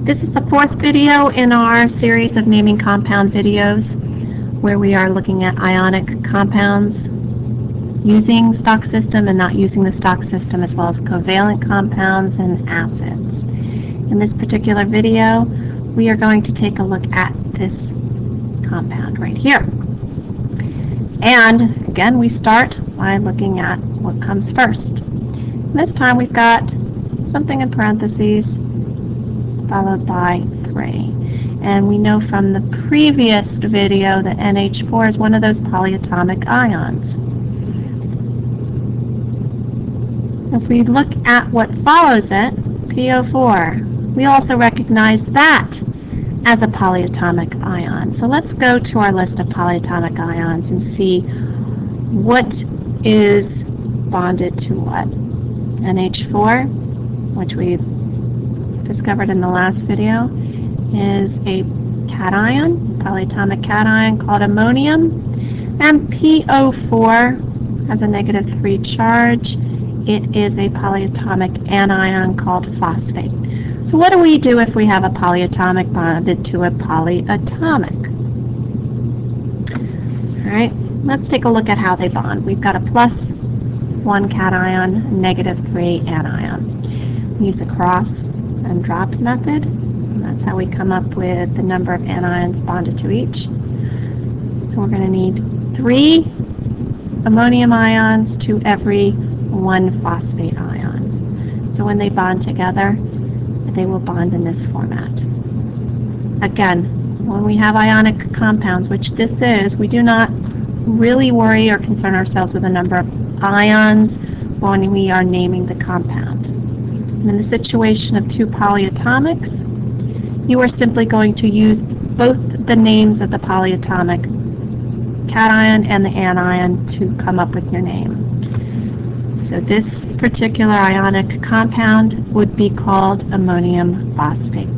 This is the fourth video in our series of naming compound videos where we are looking at ionic compounds using stock system and not using the stock system, as well as covalent compounds and acids. In this particular video, we are going to take a look at this compound right here. And again, we start by looking at what comes first. This time we've got something in parentheses followed by 3. And we know from the previous video that NH4 is one of those polyatomic ions. If we look at what follows it, PO4, we also recognize that as a polyatomic ion. So let's go to our list of polyatomic ions and see what is bonded to what. NH4, which we discovered in the last video, is a cation, polyatomic cation called ammonium, and PO4 has a -3 charge. It is a polyatomic anion called phosphate. So what do we do if we have a polyatomic bonded to a polyatomic? All right, let's take a look at how they bond. We've got a +1 cation, -3 anion. We use a cross and drop method, and that's how we come up with the number of anions bonded to each. So we're going to need 3 ammonium ions to every 1 phosphate ion. So when they bond together, they will bond in this format. Again, when we have ionic compounds, which this is, we do not really worry or concern ourselves with the number of ions when we are naming the compound. And in the situation of 2 polyatomics, you are simply going to use both the names of the polyatomic cation and the anion to come up with your name. So this particular ionic compound would be called ammonium phosphate.